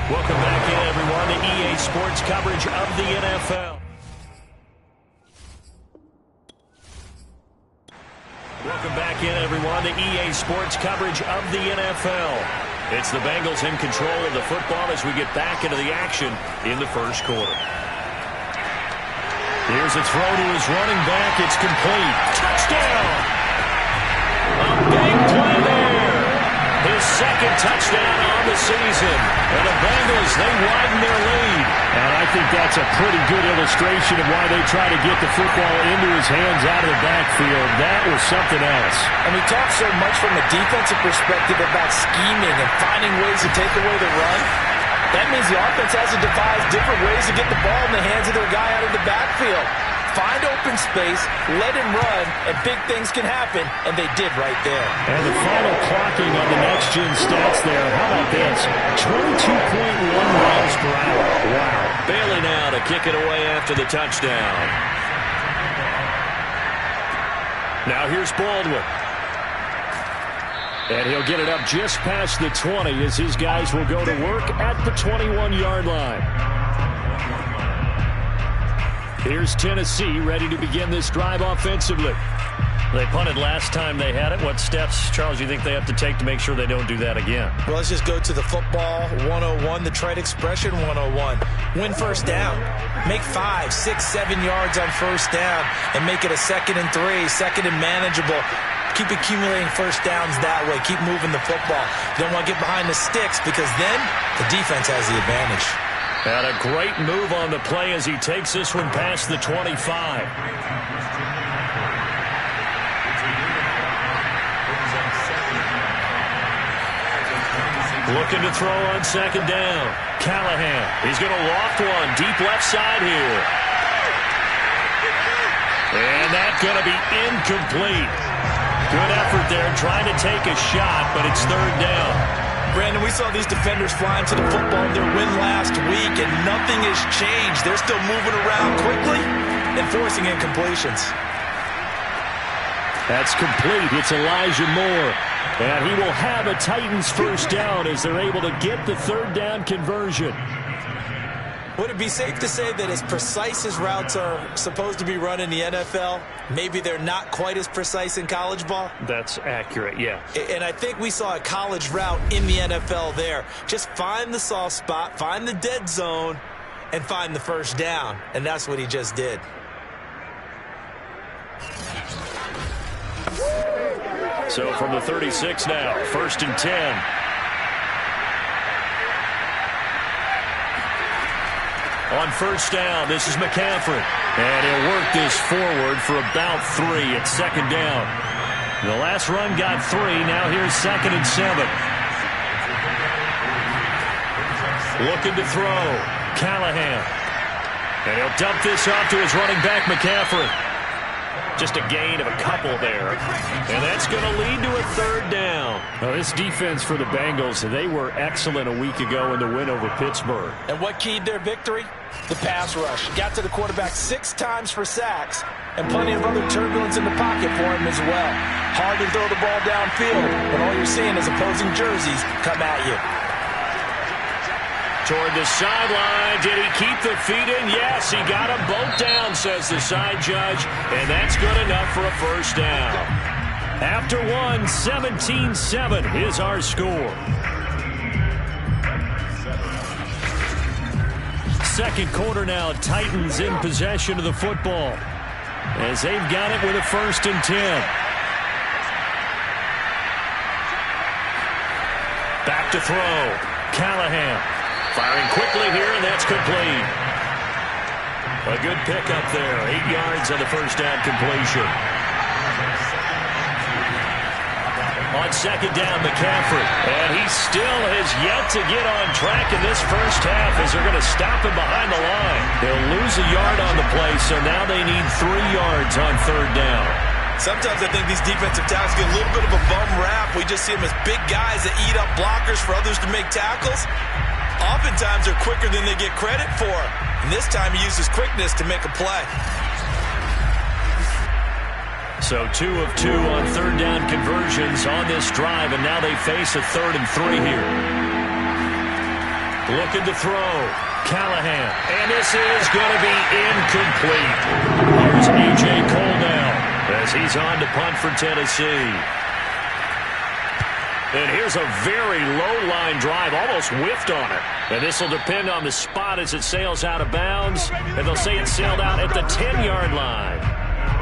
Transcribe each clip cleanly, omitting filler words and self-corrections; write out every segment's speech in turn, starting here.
Welcome back in, everyone, to EA Sports coverage of the NFL. Welcome back in, everyone, to EA Sports coverage of the NFL. It's the Bengals in control of the football as we get back into the action in the first quarter. Here's a throw to his running back. It's complete. Touchdown! A big play there. His second touchdown on the season. And the Bengals, they widen their lead. And I think that's a pretty good illustration of why they try to get the football into his hands out of the backfield. That was something else. And we talk so much from a defensive perspective about scheming and finding ways to take away the run. That means the offense has to devise different ways to get the ball in the hands of their guy out of the backfield. Find open space, let him run, and big things can happen, and they did right there. And the final clocking on the next-gen stats there, how about this? 22.1 miles per hour. Wow. Bailey now to kick it away after the touchdown. Now here's Baldwin. And he'll get it up just past the 20 as his guys will go to work at the 21-yard line. Here's Tennessee ready to begin this drive offensively. They punted last time they had it. What steps, Charles, you think they have to take to make sure they don't do that again? Well, let's just go to the football 101, the trite expression 101. Win first down. Make 5, 6, 7 yards on first down and make it a 2nd and 3, second and manageable. Keep accumulating first downs that way. Keep moving the football. You don't want to get behind the sticks because then the defense has the advantage. And a great move on the play as he takes this one past the 25. Looking to throw on second down. Callahan. He's going to loft one deep left side here. And that's going to be incomplete. Good effort there trying to take a shot, but it's third down. Brandon, we saw these defenders flying to the football in their win last week, and nothing has changed. They're still moving around quickly and forcing incompletions. That's complete. It's Elijah Moore. And he will have a Titans first down as they're able to get the third down conversion. Would it be safe to say that as precise as routes are supposed to be run in the NFL, maybe they're not quite as precise in college ball? That's accurate, yeah. And I think we saw a college route in the NFL there. Just find the soft spot, find the dead zone, and find the first down. And that's what he just did. So from the 36 now, 1st and 10. On first down, this is McCaffrey. And he'll work this forward for about 3 at second down. The last run got 3. Now here's 2nd and 7. Looking to throw. Callahan. And he'll dump this off to his running back, McCaffrey. Just a gain of a couple there. And that's going to lead to a third down. Well, this defense for the Bengals, they were excellent a week ago in the win over Pittsburgh. And what keyed their victory? The pass rush. Got to the quarterback 6 times for sacks, and plenty of other turbulence in the pocket for him as well. Hard to throw the ball downfield, and all you're seeing is opposing jerseys come at you. Toward the sideline. Did he keep the feet in? Yes, he got them both down, says the side judge. And that's good enough for a first down. After one, 17-7 is our score. Second quarter now. Titans in possession of the football as they've got it with a 1st and 10. Back to throw. Callahan. Firing quickly here, and that's complete. A good pickup there. 8 yards on the first down completion. On second down, McCaffrey. And he still has yet to get on track in this first half as they're going to stop him behind the line. They'll lose a yard on the play, so now they need 3 yards on third down. Sometimes I think these defensive tackles get a little bit of a bum rap. We just see them as big guys that eat up blockers for others to make tackles. Oftentimes they're quicker than they get credit for. And this time he uses quickness to make a play. So 2 of 2 on third down conversions on this drive, and now they face a 3rd and 3 here. Looking to throw. Callahan. And this is going to be incomplete. Here's A.J. Cole now as he's on to punt for Tennessee. And here's a very low-line drive, almost whiffed on it. And this will depend on the spot as it sails out of bounds. And they'll say it sailed out at the 10-yard line.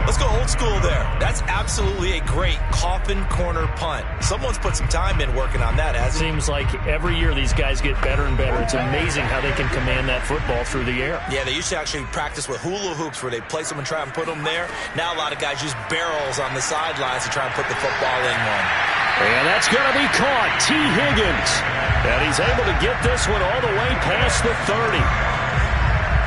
Let's go old school there. That's absolutely a great coffin corner punt. Someone's put some time in working on that, hasn't it? Seems like every year these guys get better and better. It's amazing how they can command that football through the air. Yeah, they used to actually practice with hula hoops where they place them and try and put them there. Now a lot of guys use barrels on the sidelines to try and put the football in one. And that's going to be caught. T. Higgins. And he's able to get this one all the way past the 30.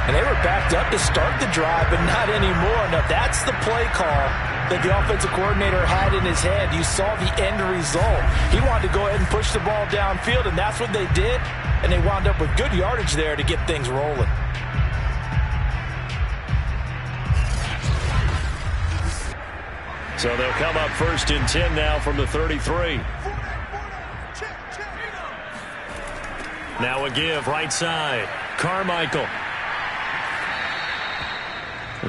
And they were backed up to start the drive, but not anymore. Now, that's the play call that the offensive coordinator had in his head. You saw the end result. He wanted to go ahead and push the ball downfield, and that's what they did. And they wound up with good yardage there to get things rolling. So they'll come up 1st and 10 now from the 33. Now a give right side. Carmichael.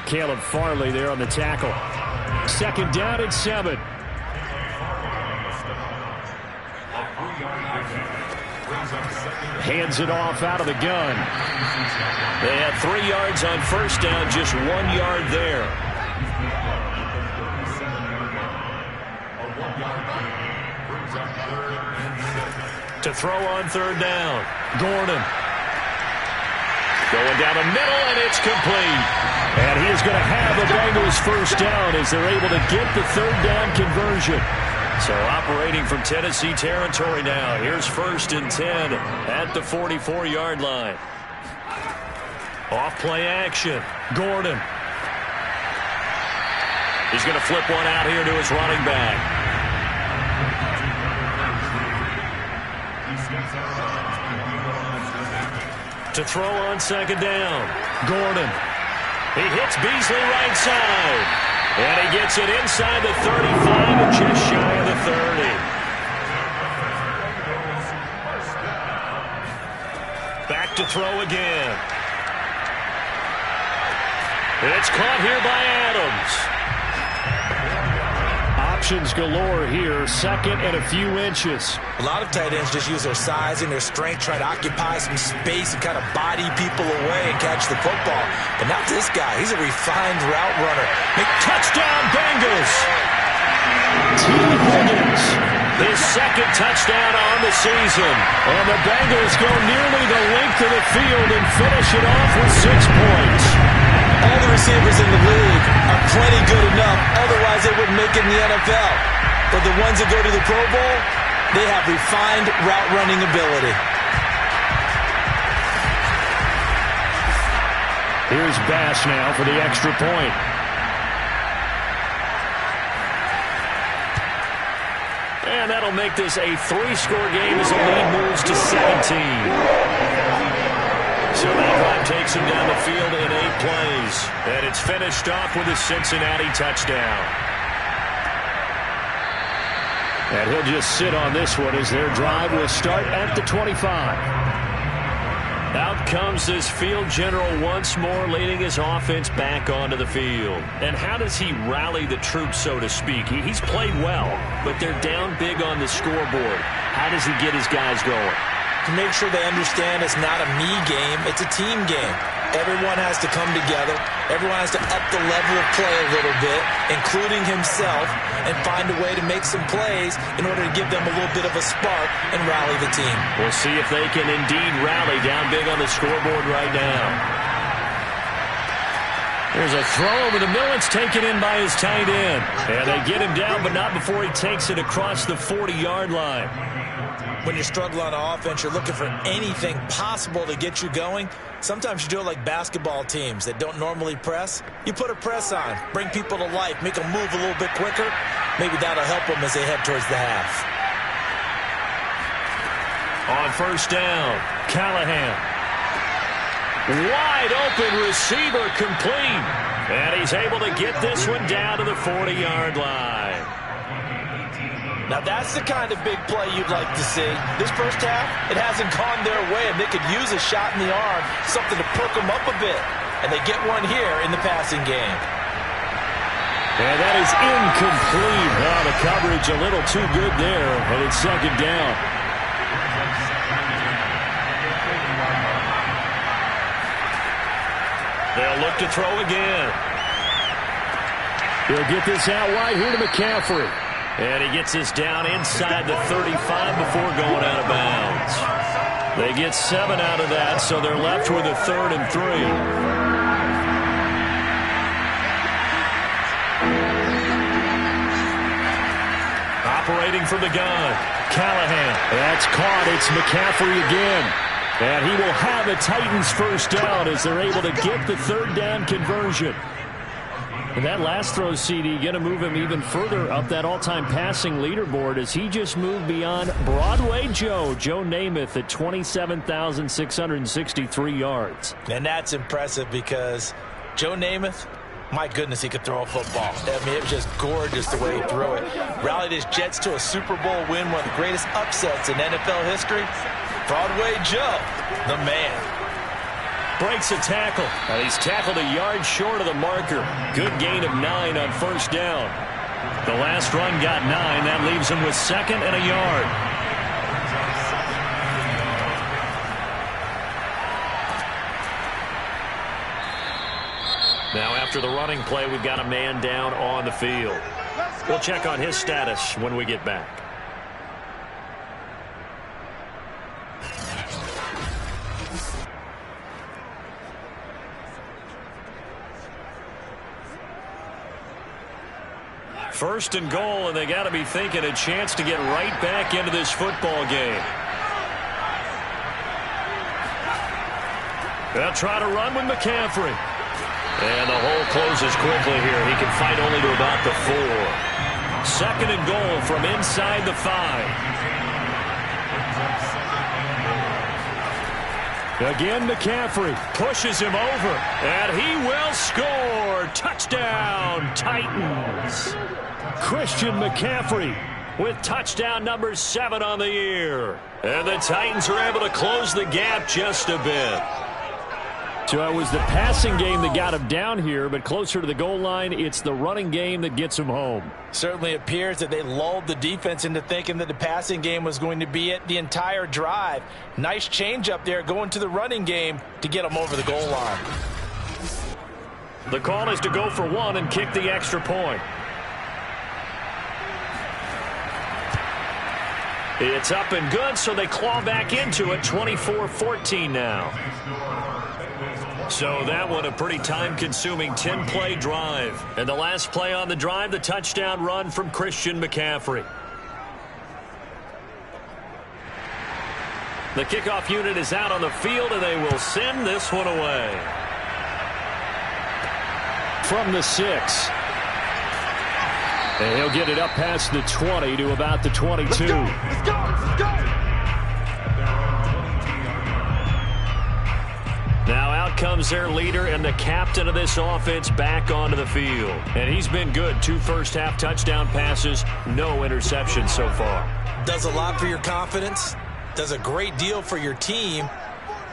Caleb Farley there on the tackle. 2nd down and 7. Hands it off out of the gun. They had 3 yards on 1st down, just 1 yard there. To throw on 3rd down. Gordon. Going down the middle, and it's complete. And he is going to have the Bengals 1st down as they're able to get the 3rd down conversion. So operating from Tennessee territory now. Here's 1st and 10 at the 44-yard line. Off play action. Gordon. He's going to flip one out here to his running back. To throw on 2nd down. Gordon. He hits Beasley right side. And he gets it inside the 35 and just shy of the 30. Back to throw again. It's caught here by Adams. Options galore here. 2nd and a few inches. A lot of tight ends just use their size and their strength, try to occupy some space and kind of body people away and catch the football. But not this guy. He's a refined route runner. Touchdown, Bengals! T. Higgins. His 2nd touchdown on the season. And the Bengals go nearly the length of the field and finish it off with 6 points. All the receivers in the league are plenty good enough. Otherwise, they wouldn't make it in the NFL. But the ones that go to the Pro Bowl, they have refined route running ability. Here's Bass now for the extra point. And that'll make this a 3-score game as the lead moves to 17. So that drive takes him down the field in 8 plays. And it's finished off with a Cincinnati touchdown. And he'll just sit on this one as their drive will start at the 25. Out comes this field general once more, leading his offense back onto the field. And how does he rally the troops, so to speak? He's played well, but they're down big on the scoreboard. How does he get his guys going? To make sure they understand it's not a me game, it's a team game. Everyone has to come together. Everyone has to up the level of play a little bit, including himself, and find a way to make some plays in order to give them a little bit of a spark and rally the team. We'll see if they can indeed rally down big on the scoreboard right now. There's a throw over the middle. It's taken in by his tight end. And they get him down, but not before he takes it across the 40-yard line. When you're struggling on offense, you're looking for anything possible to get you going. Sometimes you do it like basketball teams that don't normally press. You put a press on, bring people to life, make them move a little bit quicker. Maybe that'll help them as they head towards the half. On 1st down, Callahan. Wide open receiver complete. And he's able to get this one down to the 40-yard line. Now that's the kind of big play you'd like to see. This first half, it hasn't gone their way, and they could use a shot in the arm, something to perk them up a bit. And they get one here in the passing game. And that is incomplete. Oh, the coverage a little too good there, and it's second down. They'll look to throw again. He'll get this out wide here to McCaffrey. And he gets this down inside the 35 before going out of bounds. They get 7 out of that, so they're left with a 3rd and 3. Operating from the gun, Callahan. That's caught. It's McCaffrey again. And he will have a Titans first down as they're able to get the 3rd down conversion. And that last throw, CD, going to move him even further up that all-time passing leaderboard as he just moved beyond Broadway Joe Namath at 27,663 yards. And that's impressive because Joe Namath, my goodness, he could throw a football. I mean, it was just gorgeous the way he threw it. Rallied his Jets to a Super Bowl win, one of the greatest upsets in NFL history. Broadway Joe, the man. Breaks a tackle. And he's tackled a yard short of the marker. Good gain of 9 on first down. The last run got 9. That leaves him with 2nd and a yard. Now after the running play, we've got a man down on the field. We'll check on his status when we get back. First and goal, and they got to be thinking a chance to get right back into this football game. They'll try to run with McCaffrey. And the hole closes quickly here. He can fight only to about the 4. 2nd and goal from inside the 5. Again, McCaffrey Pushes him over, and he will score. Touchdown, Titans. Christian McCaffrey With touchdown number 7 on the year. And the Titans are able to close the gap just a bit. So it was the passing game that got him down here, but closer to the goal line, it's the running game that gets him home. Certainly appears that they lulled the defense into thinking that the passing game was going to be it the entire drive. Nice change up there going to the running game to get them over the goal line. The call is to go for 1 and kick the extra point. It's up and good, so they claw back into it, 24-14 now. So that one a pretty time-consuming 10-play drive. And the last play on the drive, the touchdown run from Christian McCaffrey. The kickoff unit is out on the field, and they will send this one away. From the 6. And he'll get it up past the 20 to about the 22. Let's go! Let's go! Let's go! Now out comes their leader and the captain of this offense back onto the field. And he's been good. 2 first-half touchdown passes, no interceptions so far. Does a lot for your confidence. Does a great deal for your team.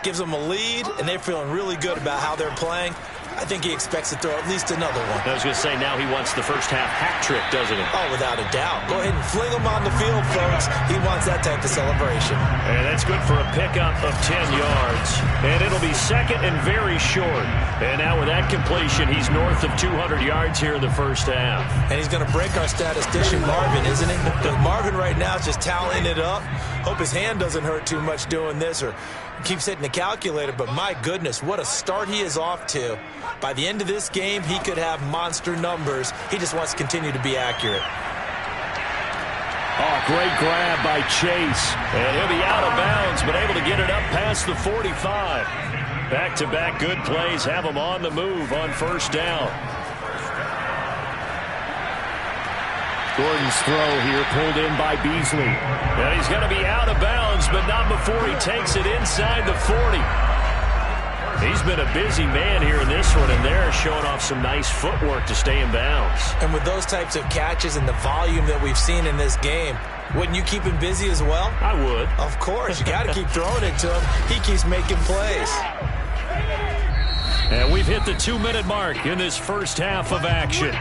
Gives them a lead, and they're feeling really good about how they're playing. I think he expects to throw at least another one. I was going to say, now he wants the first-half hat trick, doesn't he? Oh, without a doubt. Go ahead and fling him on the field, folks. He wants that type of celebration. And that's good for a pickup of 10 yards. And it'll be second and very short. And now with that completion, he's north of 200 yards here in the first half. And he's going to break our statistician, Marvin, isn't he? Because Marvin right now is just tallying it up. Hope his hand doesn't hurt too much doing this or keeps hitting the calculator. But my goodness, what a start he is off to. By the end of this game, he could have monster numbers. He just wants to continue to be accurate. Oh, great grab by Chase. And he'll be out of bounds, but able to get it up past the 45. Back-to-back good plays have him on the move on first down. Gordon's throw here pulled in by Beasley. And he's going to be out of bounds, but not before he takes it inside the 40. He's been a busy man here in this one, and they're showing off some nice footwork to stay in bounds. And with those types of catches and the volume that we've seen in this game, wouldn't you keep him busy as well? I would. Of course. You got to keep throwing it to him. He keeps making plays. And we've hit the 2-minute mark in this first half of action.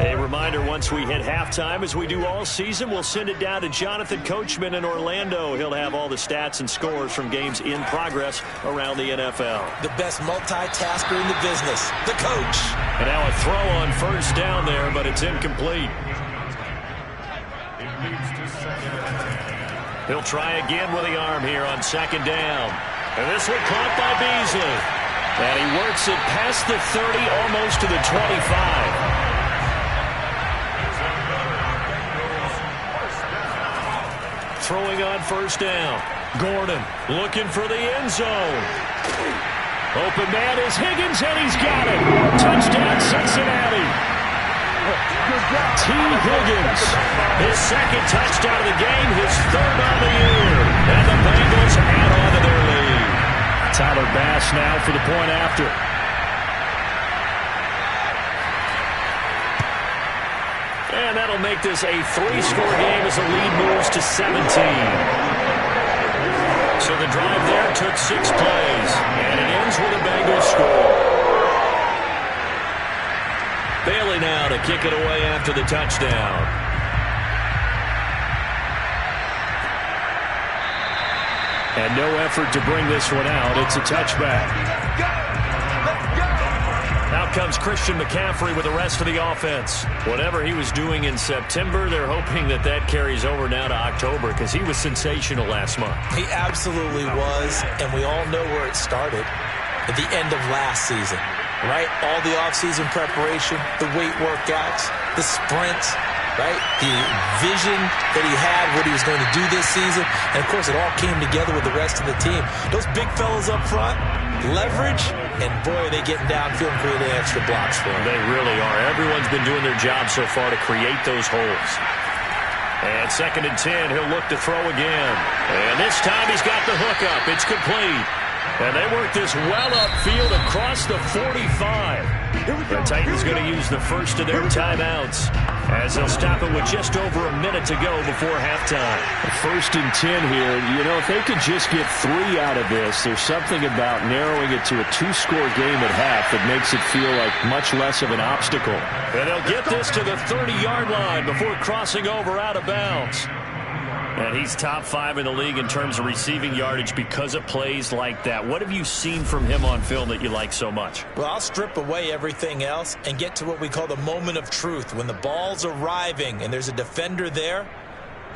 A reminder, once we hit halftime, as we do all season, we'll send it down to Jonathan Coachman in Orlando. He'll have all the stats and scores from games in progress around the NFL. The best multitasker in the business, the coach. And now a throw on first down there, but it's incomplete. He'll try again with the arm here on second down. And this one caught by Beasley. And he works it past the 30, almost to the 25. Throwing on first down. Gordon looking for the end zone. Open man is Higgins, and he's got it. Touchdown, Cincinnati. T. Higgins. His second touchdown of the game, his third on the year. And the Bengals add on to their lead. Tyler Bass now for the point after. And that'll make this a 3-score game as the lead moves to 17. So the drive there took 6 plays, and it ends with a Bengals score. Bailey now to kick it away after the touchdown. And no effort to bring this one out. It's a touchback. Out comes Christian McCaffrey with the rest of the offense. Whatever he was doing in September, they're hoping that that carries over now to October, because he was sensational last month. He absolutely was, and we all know where it started at the end of last season, right? All the offseason preparation, the weight workouts, the sprints, right? The vision that he had, what he was going to do this season, and of course it all came together with the rest of the team. Those big fellas up front, leverage, and boy, are they getting downfield and creating extra blocks for him. They really are. Everyone's been doing their job so far to create those holes. And 2nd and 10, he'll look to throw again. And this time he's got the hook up. It's complete. And they work this well upfield across the 45. The Titans going to use the first of their timeouts, as they'll stop it with just over a minute to go before halftime. 1st and 10 here. You know, if they could just get 3 out of this, there's something about narrowing it to a 2-score game at half that makes it feel like much less of an obstacle. And they'll get this to the 30-yard line before crossing over out of bounds. And he's top 5 in the league in terms of receiving yardage because of plays like that. What have you seen from him on film that you like so much? Well, I'll strip away everything else and get to what we call the moment of truth. When the ball's arriving and there's a defender there,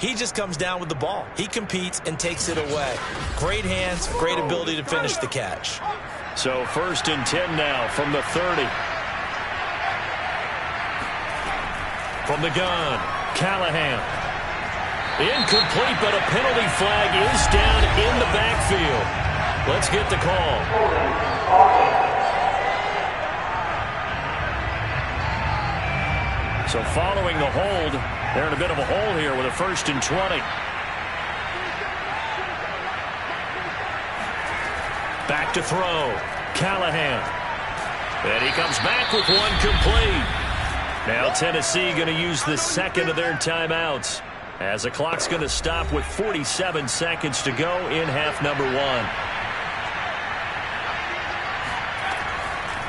he just comes down with the ball. He competes and takes it away. Great hands, great ability to finish the catch. So 1st and 10 now from the 30. From the gun, Callahan. Incomplete, but a penalty flag is down in the backfield. Let's get the call. So following the hold, they're in a bit of a hole here with a 1st and 20. Back to throw. Callahan. And he comes back with one complete. Now Tennessee going to use the 2nd of their timeouts, as the clock's going to stop with 47 seconds to go in half number 1.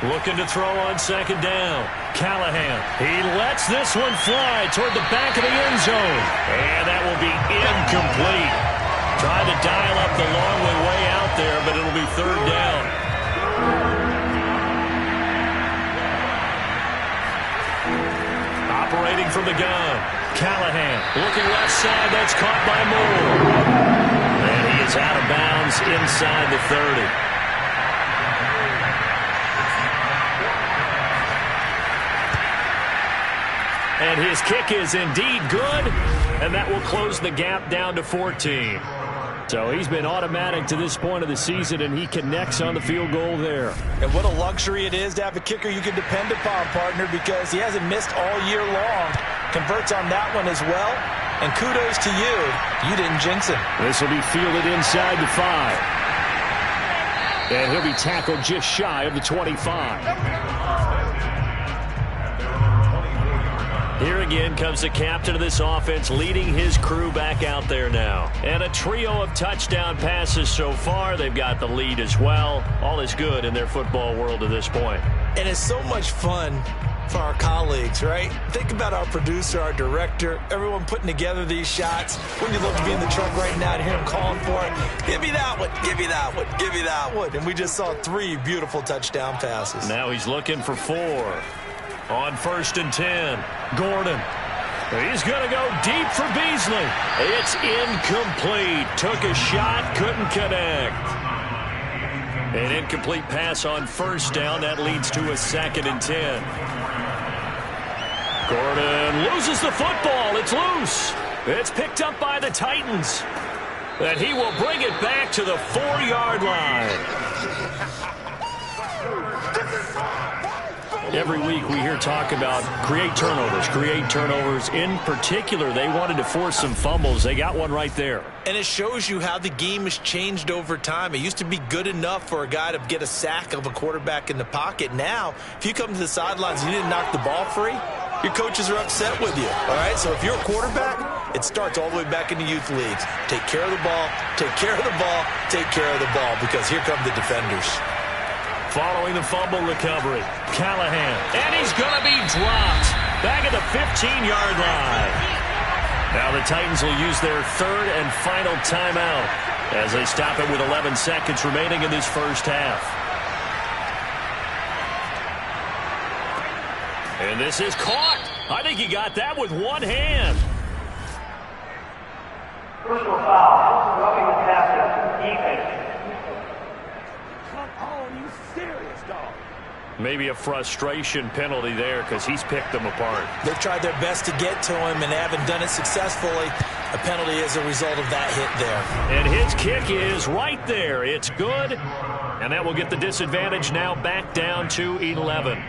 Looking to throw on 2nd down. Callahan. He lets this one fly toward the back of the end zone. And that will be incomplete. Trying to dial up the long way out there, but it'll be 3rd down. Operating from the gun. Callahan looking left side. That's caught by Moore. And he is out of bounds inside the 30. And his kick is indeed good. And that will close the gap down to 14. So he's been automatic to this point of the season, and he connects on the field goal there. And what a luxury it is to have a kicker you can depend upon, partner, because he hasn't missed all year long. Converts on that one as well. And kudos to you. You didn't jinx him. This will be fielded inside the 5. And he'll be tackled just shy of the 25. Here again comes the captain of this offense, leading his crew back out there now. And a trio of touchdown passes so far. They've got the lead as well. All is good in their football world at this point. And it's so much fun for our colleagues, right? Think about our producer, our director, everyone putting together these shots. Wouldn't you love to be in the truck right now and hear him calling for it? Give me that one, give me that one, give me that one. And we just saw 3 beautiful touchdown passes. Now he's looking for 4. On 1st and 10, Gordon. He's going to go deep for Beasley. It's incomplete. Took a shot, couldn't connect. An incomplete pass on 1st down. That leads to a 2nd and 10. Gordon loses the football. It's loose. It's picked up by the Titans. And he will bring it back to the 4-yard line. Every week we hear talk about create turnovers. In particular, they wanted to force some fumbles. They got one right there. And it shows you how the game has changed over time. It used to be good enough for a guy to get a sack of a quarterback in the pocket. Now, if you come to the sidelines and you didn't knock the ball free, your coaches are upset with you. All right, so if you're a quarterback, it starts all the way back in the youth leagues. Take care of the ball, take care of the ball, take care of the ball, because here come the defenders. Following the fumble recovery, Callahan. And he's going to be dropped back at the 15-yard line. Now the Titans will use their 3rd and final timeout as they stop it with 11 seconds remaining in this first half. And this is caught. I think he got that with one hand. Personal foul. Roughing the passer. Defense. Maybe a frustration penalty there because he's picked them apart. They've tried their best to get to him and haven't done it successfully. A penalty is a result of that hit there. And his kick is right there. It's good. And that will get the disadvantage now back down to 11.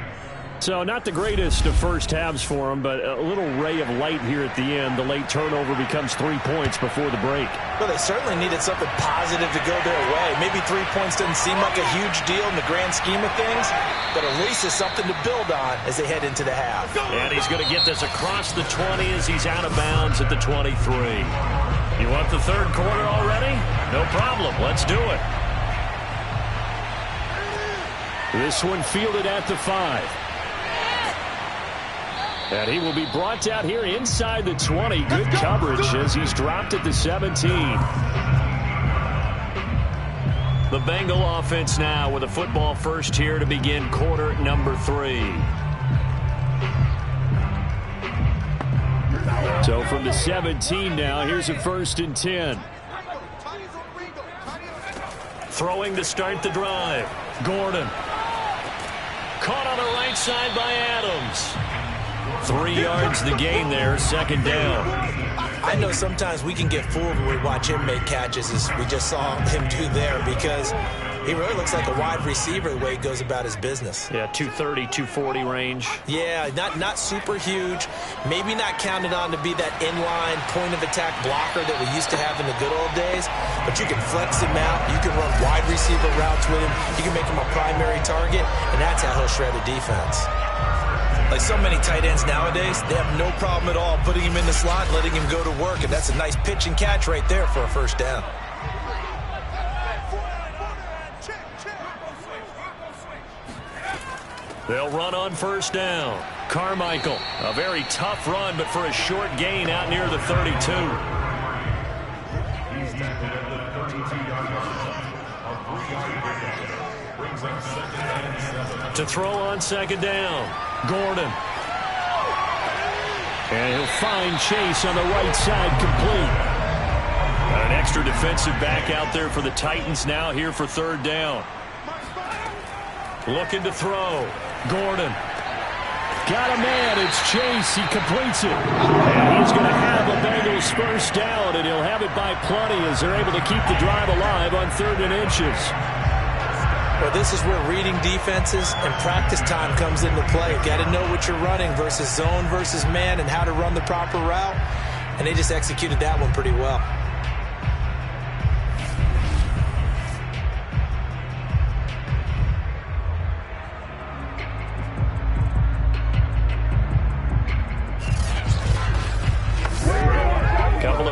So not the greatest of first halves for him, but a little ray of light here at the end. The late turnover becomes 3 points before the break. Well, they certainly needed something positive to go their way. Maybe 3 points doesn't seem like a huge deal in the grand scheme of things, but at least it's something to build on as they head into the half. And he's going to get this across the 20 as he's out of bounds at the 23. You want the 3rd quarter already? No problem. Let's do it. This one fielded at the 5. And he will be brought down here inside the 20. Good coverage as he's dropped at the 17. The Bengal offense now with a football first here to begin quarter number 3. So from the 17 now, here's a 1st and 10. Throwing to start the drive. Gordon. Caught on the right side by Adams. 3 yards the gain there, 2nd down. I know sometimes we can get fooled when we watch him make catches, as we just saw him do there, because he really looks like a wide receiver the way he goes about his business. Yeah, 230, 240 range. Yeah, not super huge. Maybe not counted on to be that inline point-of-attack blocker that we used to have in the good old days, but you can flex him out. You can run wide receiver routes with him. You can make him a primary target, and that's how he'll shred a defense. Like so many tight ends nowadays, they have no problem at all putting him in the slot and letting him go to work, and that's a nice pitch and catch right there for a 1st down. They'll run on 1st down. Carmichael, a very tough run, but for a short gain out near the 32. To throw on 2nd down. Gordon. And he'll find Chase on the right side, complete. An extra defensive back out there for the Titans now here for 3rd down. Looking to throw. Gordon. Got a man. It's Chase. He completes it. And he's going to have a Bengals 1st down, and he'll have it by plenty as they're able to keep the drive alive on 3rd and inches. Well, this is where reading defenses and practice time comes into play. You've got to know what you're running versus zone versus man and how to run the proper route. And they just executed that one pretty well.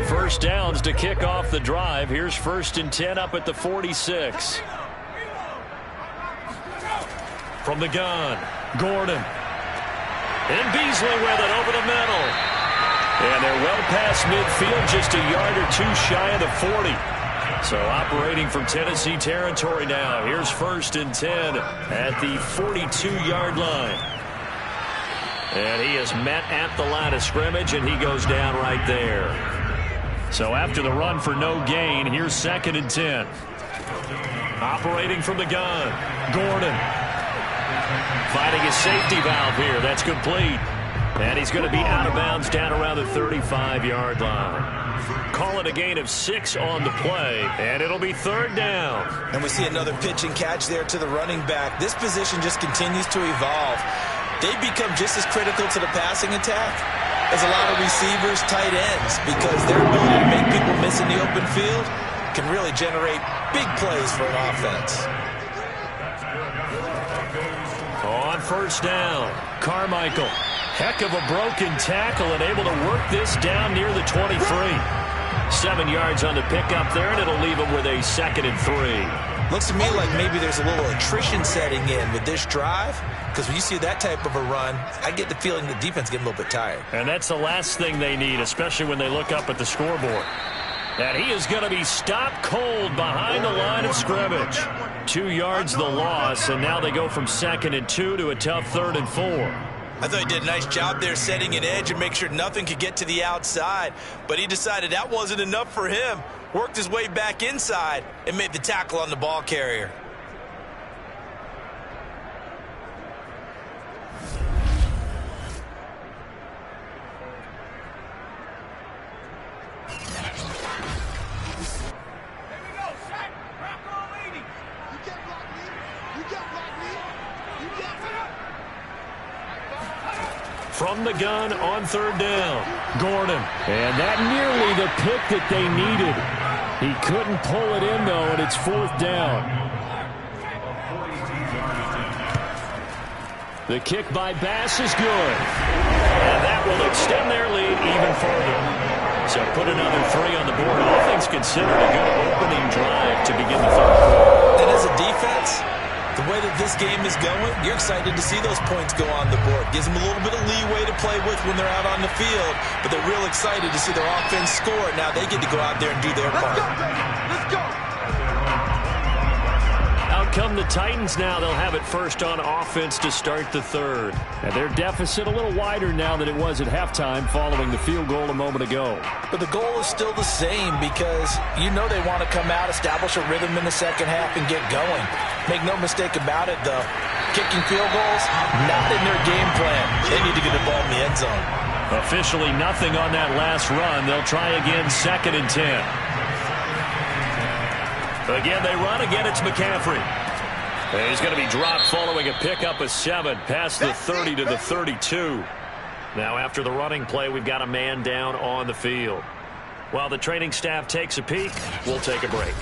first downs to kick off the drive. Here's 1st and 10 up at the 46. From the gun, Gordon. And Beasley with it over the middle. And they're well past midfield, just a yard or two shy of the 40. So operating from Tennessee territory now. Here's 1st and 10 at the 42-yard line. And he is met at the line of scrimmage, and he goes down right there. So after the run for no gain, here's 2nd and 10. Operating from the gun, Gordon. Finding his safety valve here. That's complete. And he's going to be out of bounds down around the 35-yard line. Call it a gain of 6 on the play, and it'll be 3rd down. And we see another pitch and catch there to the running back. This position just continues to evolve. They become just as critical to the passing attack as a lot of receivers, tight ends, because their ability to make people miss in the open field can really generate big plays for an offense. On 1st down, Carmichael. Heck of a broken tackle and able to work this down near the 23. 7 yards on the pickup there, and it'll leave him with a 2nd and 3. Looks to me like maybe there's a little attrition setting in with this drive, because when you see that type of a run, I get the feeling the defense getting a little bit tired. And that's the last thing they need, especially when they look up at the scoreboard. And he is going to be stopped cold behind the line of scrimmage. 2 yards the loss, and now they go from 2nd and 2 to a tough 3rd and 4. I thought he did a nice job there setting an edge and make sure nothing could get to the outside. But he decided that wasn't enough for him. Worked his way back inside and made the tackle on the ball carrier. From the gun on 3rd down, Gordon. And that nearly the pick that they needed. He couldn't pull it in, though, and it's 4th down. The kick by Bass is good. And that will extend their lead even further. So put another 3 on the board. All things considered, a good opening drive to begin the 3rd quarter. And as a defense, the way that this game is going, you're excited to see those points go on the board. Gives them a little bit of leeway to play with when they're out on the field, but they're real excited to see their offense score. Now they get to go out there and do their part. Let's go. Out come the Titans now. They'll have it first on offense to start the 3rd. And their deficit a little wider now than it was at halftime following the field goal a moment ago. But the goal is still the same, because you know they want to come out, establish a rhythm in the second half, and get going. Make no mistake about it, though. Kicking field goals, not in their game plan. They need to get the ball in the end zone. Officially nothing on that last run. They'll try again, 2nd and 10. Again, they run. Again, it's McCaffrey. And he's going to be dropped following a pickup of 7 past the 30 to the 32. Now, after the running play, we've got a man down on the field. While the training staff takes a peek, we'll take a break.